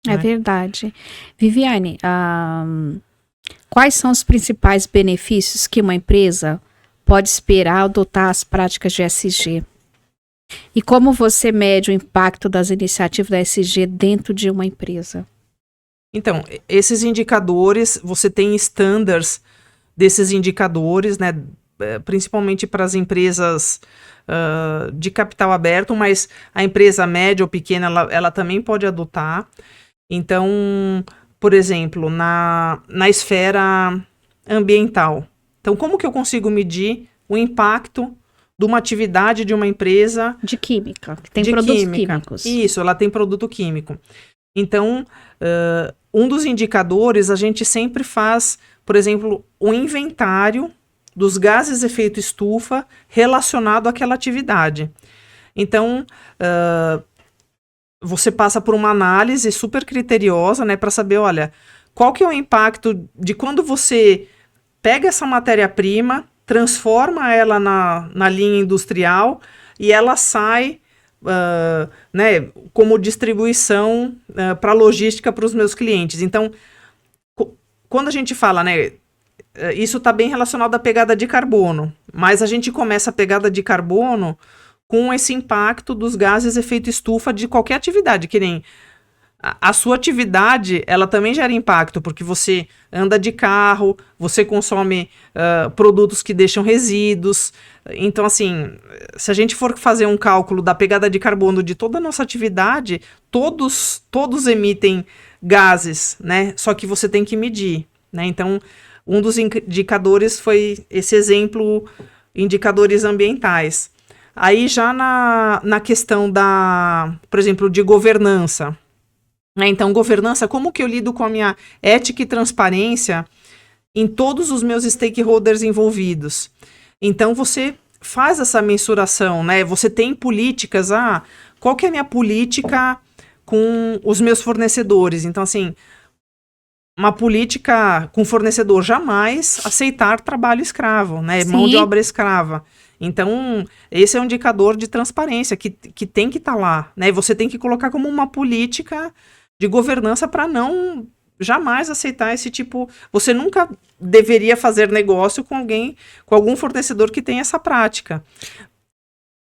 É verdade. Viviane, quais são os principais benefícios que uma empresa pode esperar ao adotar as práticas de ESG? E como você mede o impacto das iniciativas da ESG dentro de uma empresa? Então, esses indicadores, você tem standards desses indicadores, né? Principalmente para as empresas de capital aberto, mas a empresa média ou pequena, ela também pode adotar. Então, por exemplo, na esfera ambiental. Então, como que eu consigo medir o impacto de uma atividade de uma empresa... De química, que tem produtos químicos. Isso, ela tem produto químico. Então, um dos indicadores, a gente sempre faz, por exemplo, um inventário dos gases de efeito estufa relacionado àquela atividade. Então, você passa por uma análise super criteriosa, né, para saber, olha, qual que é o impacto de quando você pega essa matéria-prima, transforma ela na linha industrial e ela sai, né, como distribuição para logística para os meus clientes. Então, quando a gente fala, né, isso está bem relacionado à pegada de carbono, mas a gente começa a pegada de carbono com esse impacto dos gases de efeito estufa de qualquer atividade, que nem a sua atividade, ela também gera impacto, porque você anda de carro, você consome produtos que deixam resíduos. Então, assim, se a gente for fazer um cálculo da pegada de carbono de toda a nossa atividade, todos emitem gases, né? Só que você tem que medir, né? Então, um dos indicadores foi esse exemplo, indicadores ambientais. Aí já na questão por exemplo, de governança. Né? Então, governança, como que eu lido com a minha ética e transparência em todos os meus stakeholders envolvidos? Então, você faz essa mensuração, né? Você tem políticas, qual que é a minha política com os meus fornecedores? Então, assim, uma política com fornecedor, jamais aceitar trabalho escravo, né? Mão de obra escrava. Então, esse é um indicador de transparência que tem que estar lá, né? Você tem que colocar como uma política de governança para não jamais aceitar esse tipo... Você nunca deveria fazer negócio com algum fornecedor que tem essa prática,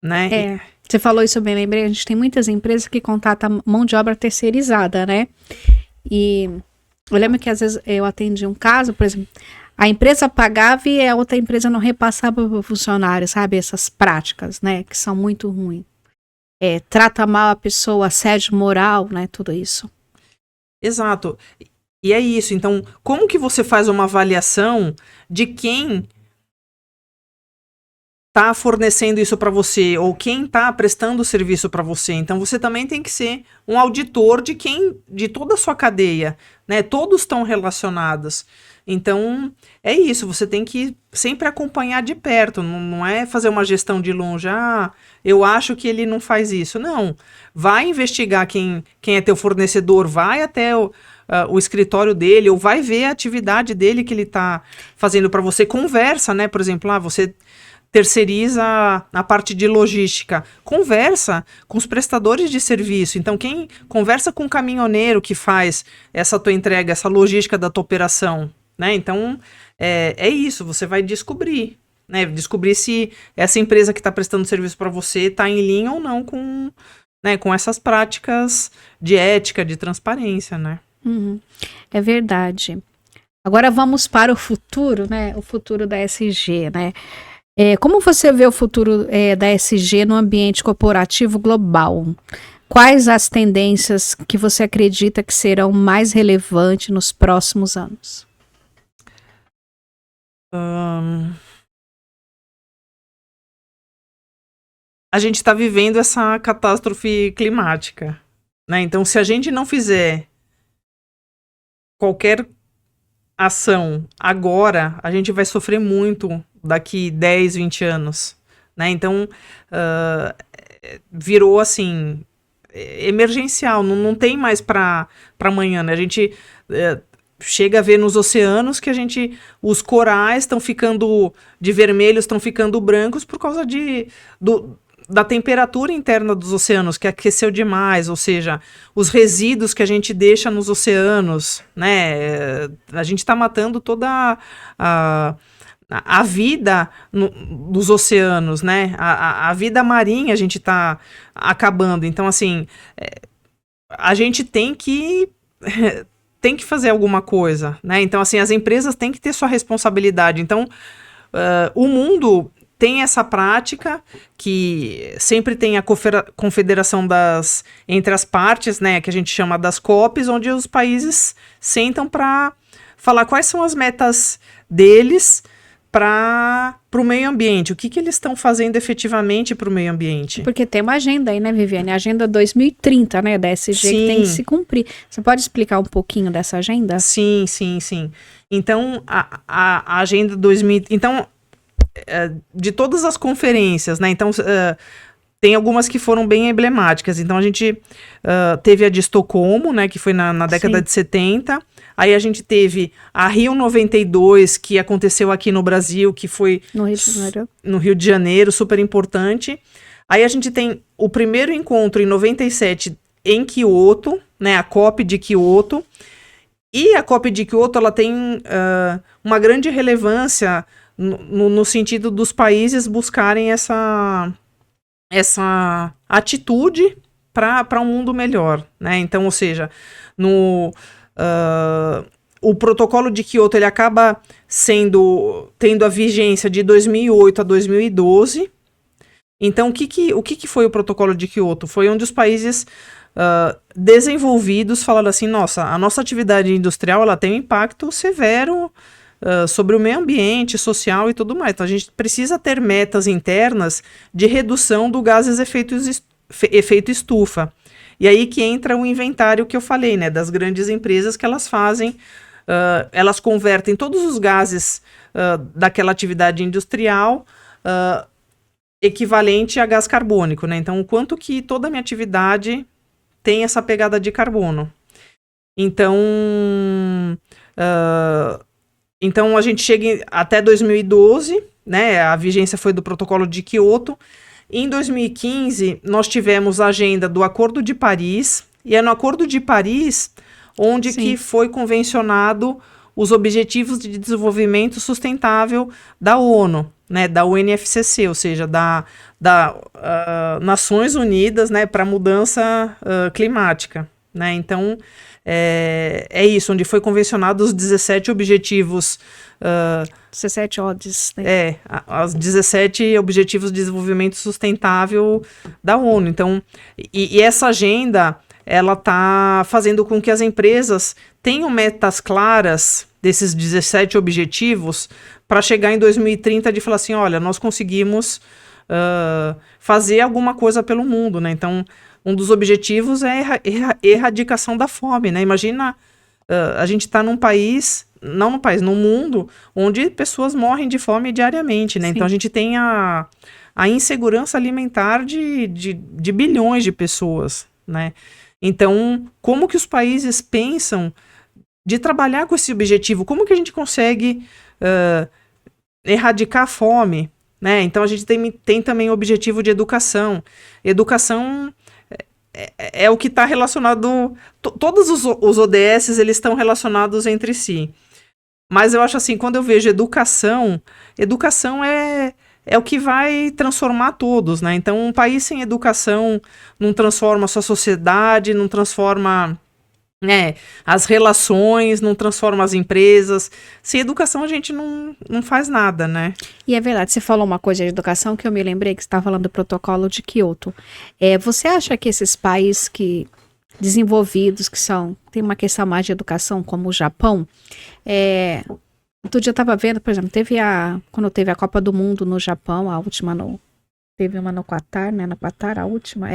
né? Você falou isso, eu bem lembrei, a gente tem muitas empresas que contratam mão de obra terceirizada, né? E eu lembro que às vezes eu atendi um caso, por exemplo, a empresa pagava e a outra empresa não repassava para o funcionário, sabe? Essas práticas, né? Que são muito ruins. Trata mal a pessoa, assédio moral, né? Tudo isso. Exato. E é isso. Então, como que você faz uma avaliação de quem está fornecendo isso para você ou quem está prestando o serviço para você? Então, você também tem que ser um auditor de toda a sua cadeia, né? Todos estão relacionados. Então, é isso. Você tem que sempre acompanhar de perto. Não é fazer uma gestão de longe. Ah, eu acho que ele não faz isso. Não. Vai investigar quem é teu fornecedor, vai até o escritório dele, ou vai ver a atividade dele que ele está fazendo para você. Conversa, né? Por exemplo, você terceiriza a parte de logística. Conversa com os prestadores de serviço. Então, quem conversa com o caminhoneiro que faz essa tua entrega, essa logística da tua operação, né? Então, é isso. Você vai descobrir, né? Descobrir se essa empresa que está prestando serviço para você está em linha ou não com, né, com essas práticas de ética, de transparência, né? Uhum. É verdade. Agora vamos para o futuro, né? O futuro da SG, né? Como você vê o futuro da SG no ambiente corporativo global? Quais as tendências que você acredita que serão mais relevantes nos próximos anos? A gente está vivendo essa catástrofe climática, né? Então, se a gente não fizer qualquer ação agora, a gente vai sofrer muito daqui 10, 20 anos, né? Então, virou assim, emergencial, não tem mais para amanhã, né? A gente chega a ver nos oceanos que os corais estão ficando de vermelhos, estão ficando brancos por causa da temperatura interna dos oceanos, que aqueceu demais, ou seja, os resíduos que a gente deixa nos oceanos, né? A gente está matando toda a vida dos oceanos, né? A vida marinha a gente está acabando. Então, assim, a gente tem que fazer alguma coisa, né? Então, assim, as empresas têm que ter sua responsabilidade. Então, o mundo tem essa prática que sempre tem a confederação entre as partes, né, que a gente chama das COPs, onde os países sentam para falar quais são as metas deles para o meio ambiente, o que eles estão fazendo efetivamente para o meio ambiente. Porque tem uma agenda aí, né, Viviane? A agenda 2030, né, da SG, sim, que tem que se cumprir. Você pode explicar um pouquinho dessa agenda? Sim. Então, a agenda 2030... Então, de todas as conferências, né? Então, tem algumas que foram bem emblemáticas. Então, a gente teve a de Estocolmo, né? Que foi na década de 70. Aí a gente teve a Rio 92, que aconteceu aqui no Brasil, que foi no Rio de Janeiro, super importante. Aí a gente tem o primeiro encontro em 97 em Kyoto, né? A COP de Kyoto. E a COP de Kyoto, ela tem uma grande relevância no sentido dos países buscarem essa atitude para um mundo melhor, né? Então, ou seja, o protocolo de Kyoto ele acaba tendo a vigência de 2008 a 2012. Então, o que foi o protocolo de Kyoto? Foi onde os países desenvolvidos falaram assim, a nossa atividade industrial ela tem um impacto severo sobre o meio ambiente, social e tudo mais. Então, a gente precisa ter metas internas de redução do gases efeito estufa. E aí que entra o inventário que eu falei, né, das grandes empresas que elas fazem, elas convertem todos os gases daquela atividade industrial equivalente a gás carbônico, né? Então, o quanto que toda a minha atividade tem essa pegada de carbono. Então a gente chega até 2012, né? A vigência foi do protocolo de Kyoto. Em 2015, nós tivemos a agenda do Acordo de Paris, e é no Acordo de Paris onde que foi convencionado os Objetivos de Desenvolvimento Sustentável da ONU, né, da UNFCCC, ou seja, Nações Unidas, né, para a mudança climática, né? Então, é isso, onde foi convencionado os 17 objetivos... 17 ODs, né? Os 17 Objetivos de Desenvolvimento Sustentável da ONU. Então, e essa agenda, ela está fazendo com que as empresas tenham metas claras desses 17 objetivos para chegar em 2030 de falar assim, olha, nós conseguimos fazer alguma coisa pelo mundo, né? Então, um dos objetivos é a erradicação da fome, né? Imagina, a gente está num país, não no país, no mundo, onde pessoas morrem de fome diariamente, né? Sim. Então, a gente tem a insegurança alimentar de bilhões de pessoas, né? Então, como que os países pensam de trabalhar com esse objetivo? Como que a gente consegue erradicar a fome, né? Então, a gente tem também o objetivo de educação. Educação é o que está relacionado... Todos os ODS, eles estão relacionados entre si. Mas eu acho assim, quando eu vejo educação é o que vai transformar todos, né? Então, um país sem educação não transforma a sua sociedade, não transforma, né, as relações, não transforma as empresas. Sem educação, a gente não faz nada, né? E é verdade, você falou uma coisa de educação que eu me lembrei, que você estava falando do protocolo de Kyoto. Você acha que esses países desenvolvidos, tem uma questão mais de educação, como o Japão, outro dia eu estava vendo, por exemplo, quando teve a Copa do Mundo no Japão, a última teve uma no Qatar, né, no Qatar, a última,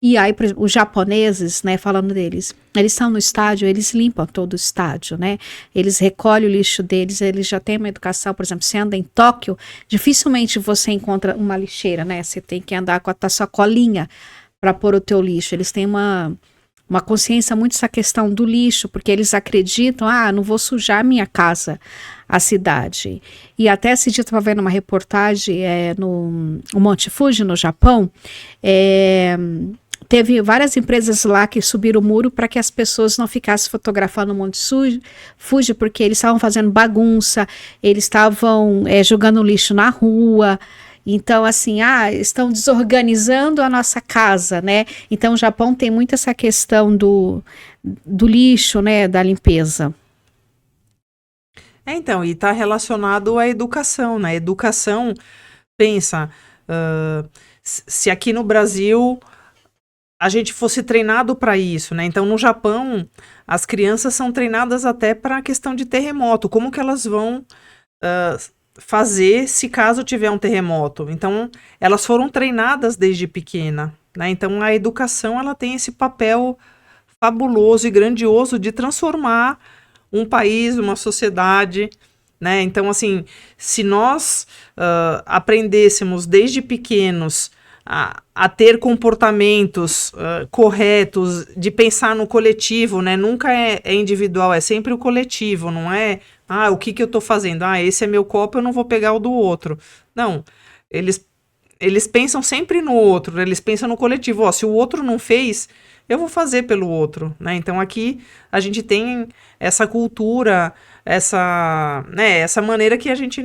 E aí, por exemplo, os japoneses, né, falando deles, eles estão no estádio, eles limpam todo o estádio, né, eles recolhem o lixo deles, eles já têm uma educação, por exemplo, você anda em Tóquio, dificilmente você encontra uma lixeira, né, você tem que andar com a sua colinha para pôr o teu lixo, eles têm uma consciência muito dessa questão do lixo, porque eles acreditam, não vou sujar a minha casa, a cidade. E até esse dia eu estava vendo uma reportagem no Monte Fuji, no Japão, teve várias empresas lá que subiram o muro para que as pessoas não ficassem fotografando o Monte Fuji, porque eles estavam fazendo bagunça, eles estavam jogando lixo na rua. Então, assim, estão desorganizando a nossa casa, né? Então, o Japão tem muito essa questão do lixo, né? Da limpeza. Então, e está relacionado à educação, né? Educação, pensa, se aqui no Brasil a gente fosse treinado para isso, né? Então, no Japão, as crianças são treinadas até para a questão de terremoto. Como que elas vão fazer se caso tiver um terremoto? Então, elas foram treinadas desde pequena, né? Então, a educação, ela tem esse papel fabuloso e grandioso de transformar um país, uma sociedade, né? Então, assim, se nós aprendêssemos desde pequenos a ter comportamentos corretos, de pensar no coletivo, né? Nunca é individual, é sempre o coletivo, não é... o que eu estou fazendo? Esse é meu copo, eu não vou pegar o do outro. Não, eles pensam sempre no outro, eles pensam no coletivo. Se o outro não fez, eu vou fazer pelo outro, né? Então, aqui a gente tem essa cultura, essa maneira que a gente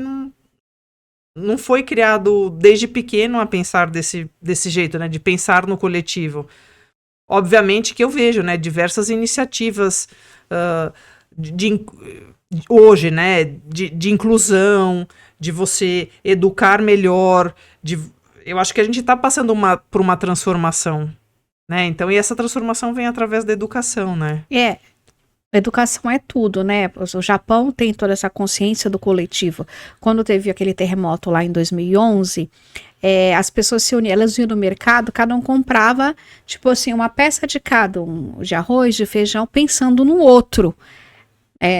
não foi criado desde pequeno a pensar desse jeito, né? De pensar no coletivo. Obviamente que eu vejo, né, diversas iniciativas hoje, né, de inclusão, de você educar melhor, eu acho que a gente está passando por uma transformação, né? Então, e essa transformação vem através da educação, né? Educação é tudo, né? O Japão tem toda essa consciência do coletivo. Quando teve aquele terremoto lá em 2011, as pessoas se uniam, elas iam no mercado, cada um comprava, tipo assim, uma peça de cada, de arroz, de feijão, pensando no outro,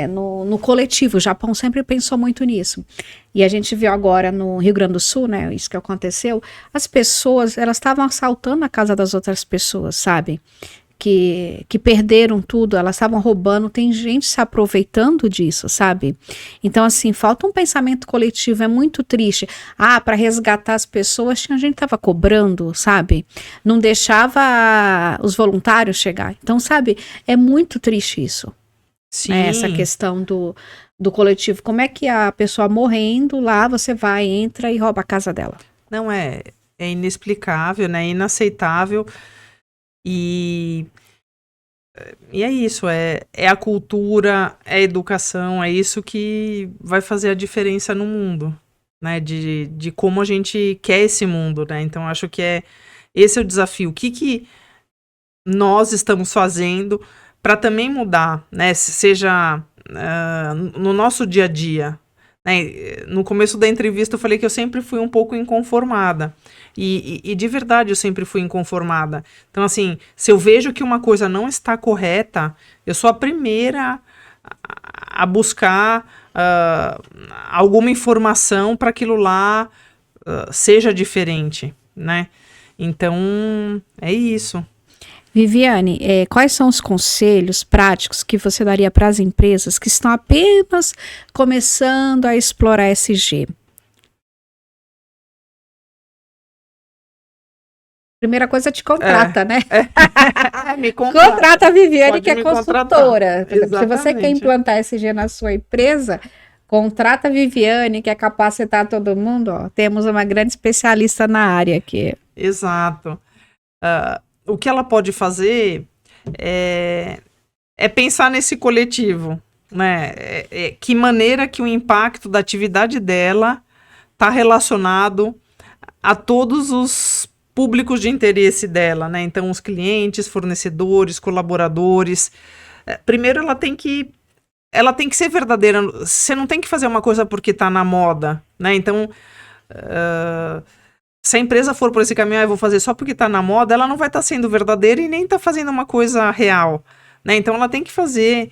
no coletivo. O Japão sempre pensou muito nisso. E a gente viu agora no Rio Grande do Sul, né? Isso que aconteceu. As pessoas, elas estavam assaltando a casa das outras pessoas, sabe? Que perderam tudo, elas estavam roubando, tem gente se aproveitando disso, sabe? Então, assim, falta um pensamento coletivo, é muito triste. Para resgatar as pessoas, tinha gente que estava cobrando, sabe? Não deixava os voluntários chegar. Então, sabe, é muito triste isso. né? Essa Sim. questão do coletivo. Como é que a pessoa morrendo lá, você vai, entra e rouba a casa dela? Não é inexplicável, né? Inaceitável. E, e é isso, é a cultura, é a educação, é isso que vai fazer a diferença no mundo, né? De como a gente quer esse mundo, né? Então, acho que esse é o desafio. O que nós estamos fazendo para também mudar, né? Seja no nosso dia a dia. Né? No começo da entrevista eu falei que eu sempre fui um pouco inconformada. E de verdade eu sempre fui inconformada. Então, assim, se eu vejo que uma coisa não está correta, eu sou a primeira a buscar alguma informação para aquilo lá seja diferente, né? Então, é isso. Viviane, quais são os conselhos práticos que você daria para as empresas que estão apenas começando a explorar SG? Primeira coisa, te contrata, né? Me contrata. Contrata a Viviane, Pode que é me contratar. consultora. Por exemplo, se você quer Exatamente. implantar SG na sua empresa, contrata a Viviane, que é capacitar todo mundo. Ó. Temos uma grande especialista na área aqui. Exato. O que ela pode fazer é pensar nesse coletivo, né? Que maneira que o impacto da atividade dela está relacionado a todos os públicos de interesse dela, né? Então, os clientes, fornecedores, colaboradores. Primeiro, ela tem que ser verdadeira. Você não tem que fazer uma coisa porque está na moda, né? Então, se a empresa for por esse caminho, eu vou fazer só porque está na moda, ela não vai estar sendo verdadeira e nem está fazendo uma coisa real, né? Então, ela tem que fazer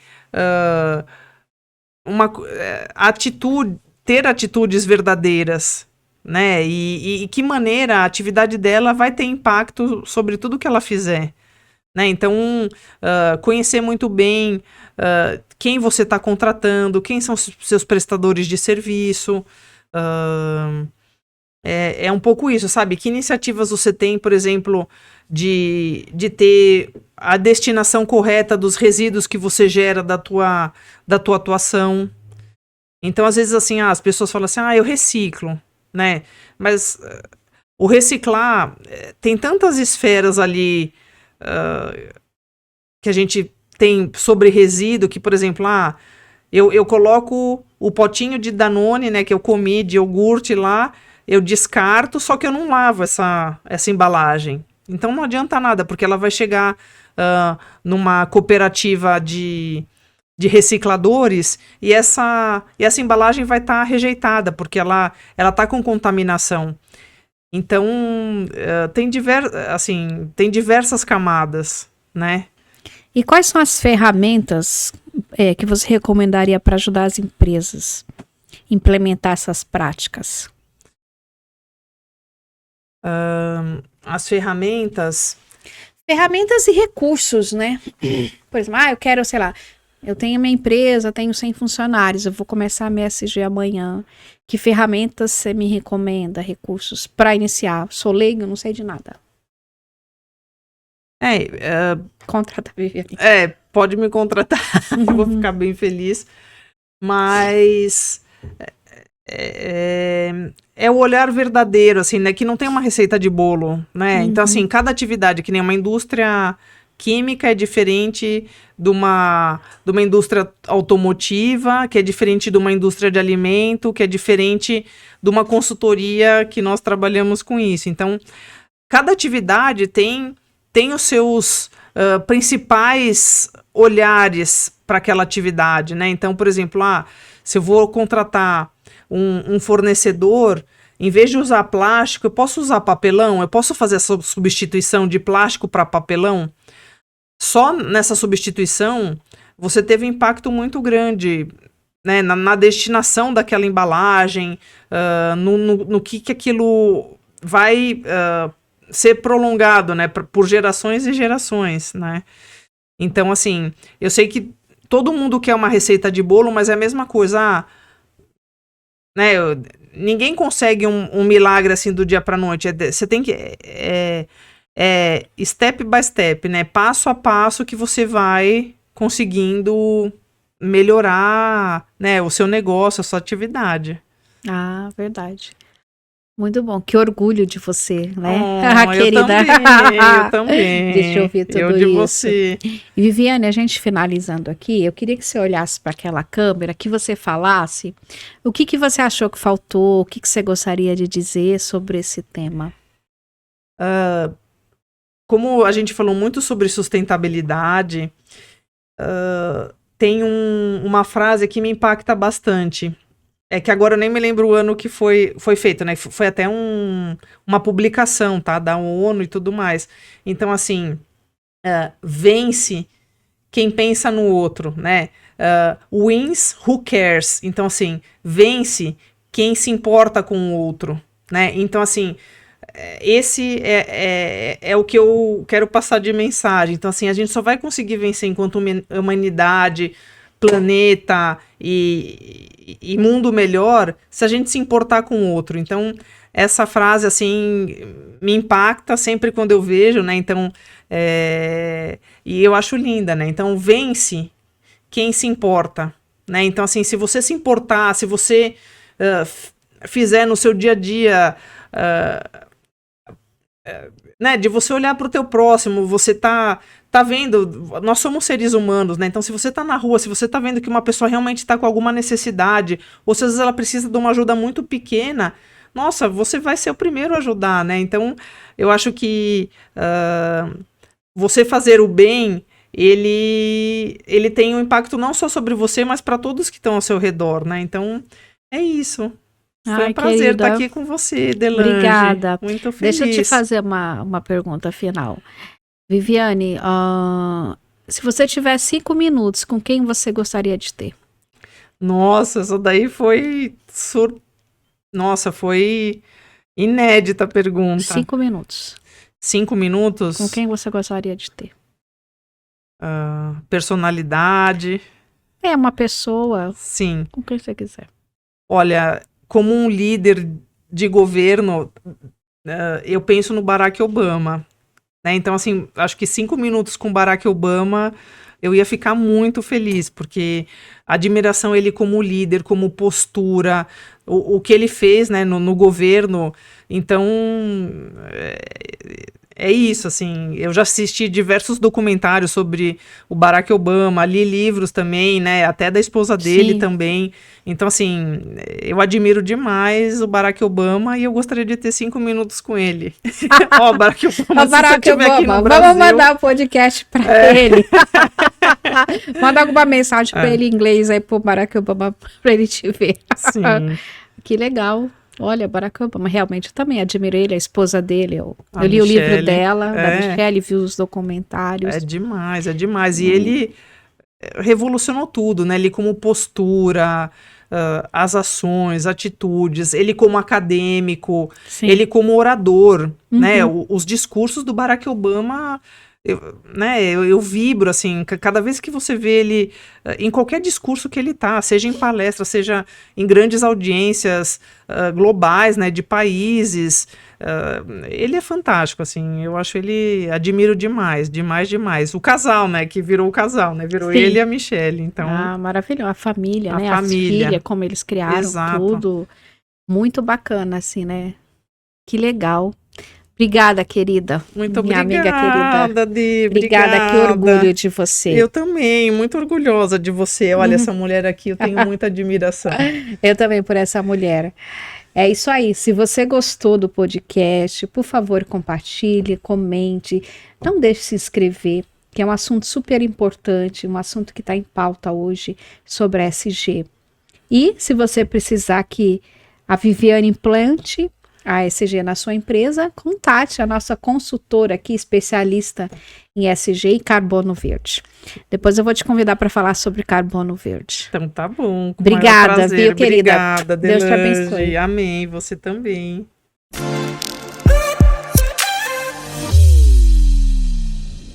ter atitudes verdadeiras, né? E que maneira a atividade dela vai ter impacto sobre tudo que ela fizer, né? Então, conhecer muito bem quem você está contratando, quem são seus prestadores de serviço. É um pouco isso, sabe? Que iniciativas você tem, por exemplo, de ter a destinação correta dos resíduos que você gera da tua atuação. Então, às vezes, assim, as pessoas falam assim, eu reciclo, né? Mas o reciclar tem tantas esferas ali que a gente tem sobre resíduo, que, por exemplo, eu coloco o potinho de Danone, né, que eu comi de iogurte lá, eu descarto, só que eu não lavo essa embalagem. Então não adianta nada, porque ela vai chegar numa cooperativa de recicladores e essa embalagem vai estar rejeitada, porque ela está com contaminação. Então, tem diversas camadas, né? E quais são as ferramentas que você recomendaria para ajudar as empresas a implementar essas práticas? As ferramentas... Ferramentas e recursos, né? Por exemplo, eu quero, sei lá, eu tenho minha empresa, tenho 100 funcionários, eu vou começar a minha SG amanhã. Que ferramentas você me recomenda, recursos, para iniciar? Sou leigo, não sei de nada. Contrata a Viviane. Pode me contratar, eu vou ficar bem feliz. Mas é o olhar verdadeiro, assim, né? Que não tem uma receita de bolo, né? Uhum. Então, assim, cada atividade, que nem uma indústria química é diferente de uma indústria automotiva, que é diferente de uma indústria de alimento, que é diferente de uma consultoria que nós trabalhamos com isso. Então, cada atividade tem os seus principais olhares para aquela atividade, né? Então, por exemplo, se eu vou contratar um fornecedor, em vez de usar plástico, eu posso usar papelão? Eu posso fazer essa substituição de plástico para papelão? Só nessa substituição, você teve um impacto muito grande, né, na destinação daquela embalagem, no que aquilo vai ser prolongado, né, por gerações e gerações, né? Então, assim, eu sei que todo mundo quer uma receita de bolo, mas é a mesma coisa, né? Ninguém consegue um milagre assim do dia para noite. Você tem que step by step, né? Passo a passo que você vai conseguindo, melhorar, né, o seu negócio, a sua atividade. Ah, verdade. Muito bom, que orgulho de você, né? Querida. Eu também. Deixa eu ouvir tudo eu de isso. você. E Viviane, a gente finalizando aqui, eu queria que você olhasse para aquela câmera, que você falasse o que você achou que faltou, o que você gostaria de dizer sobre esse tema. Como a gente falou muito sobre sustentabilidade, tem uma frase que me impacta bastante. É que agora eu nem me lembro o ano que foi feito, né? Foi até uma publicação, tá? Da ONU e tudo mais. Então, assim, vence quem pensa no outro, né? Wins who cares. Então, assim, vence quem se importa com o outro, né? Então, assim, esse é o que eu quero passar de mensagem. Então, assim, a gente só vai conseguir vencer enquanto humanidade, planeta e mundo melhor se a gente se importar com o outro. Então, essa frase, assim, me impacta sempre quando eu vejo, né? Então, e eu acho linda, né? Então, vence quem se importa, né? Então, assim, se você se importar, se você fizer no seu dia a dia... né, de você olhar para o teu próximo, você tá vendo, nós somos seres humanos, né? Então, se você tá na rua, se você tá vendo que uma pessoa realmente está com alguma necessidade, ou se às vezes ela precisa de uma ajuda muito pequena, nossa, você vai ser o primeiro a ajudar, né? Então, eu acho que você fazer o bem, ele tem um impacto não só sobre você, mas para todos que estão ao seu redor, né? Então, é isso. Foi um prazer estar aqui com você, Delange. Obrigada. Muito feliz. Deixa eu te fazer uma pergunta final. Viviane, se você tiver 5 minutos, com quem você gostaria de ter? Nossa, essa daí foi... Nossa, foi inédita a pergunta. 5 minutos. 5 minutos? Com quem você gostaria de ter? Personalidade. É uma pessoa. Sim. Com quem você quiser. Olha, como um líder de governo, eu penso no Barack Obama. Né? Então, assim, acho que 5 minutos com Barack Obama, eu ia ficar muito feliz, porque a admiração ele como líder, como postura, o que ele fez, né, no governo. Então, é isso, assim, eu já assisti diversos documentários sobre o Barack Obama, li livros também, né, até da esposa dele também. Então, assim, eu admiro demais o Barack Obama e eu gostaria de ter 5 minutos com ele. Ó, Barack Obama, Barack Obama, vamos mandar o podcast para ele. Manda alguma mensagem para ele em inglês aí pro Barack Obama para ele te ver. Sim. Que legal. Olha, Barack Obama, realmente eu também admiro ele, a esposa dele, eu li o livro dela, da Michelle, vi os documentários. É demais, é demais. E ele revolucionou tudo, né? Ele como postura, as ações, atitudes, ele como acadêmico, ele como orador, né? Os discursos do Barack Obama... Eu vibro, assim, cada vez que você vê ele, em qualquer discurso que ele tá, seja em palestra, seja em grandes audiências globais, né, de países, ele é fantástico, assim, eu acho ele, admiro demais, demais, demais. O casal, né, que virou o casal, né, virou ele e a Michelle, então... maravilhoso, a família, né, as filhas, como eles criaram, tudo, muito bacana, assim, né, que legal. Obrigada, querida. Muito obrigada, minha amiga querida. Obrigada, que orgulho de você. Eu também, muito orgulhosa de você. Olha, essa mulher aqui, eu tenho muita admiração. Eu também por essa mulher. É isso aí. Se você gostou do podcast, por favor, compartilhe, comente. Não deixe de se inscrever, que é um assunto super importante, um assunto que está em pauta hoje sobre a ESG. E se você precisar que a Viviane implante a ESG na sua empresa, contate a nossa consultora aqui, especialista em ESG e carbono verde. Depois eu vou te convidar para falar sobre carbono verde. Então tá bom. Obrigada, viu, querida? Obrigada, Deus te abençoe. Amém, você também.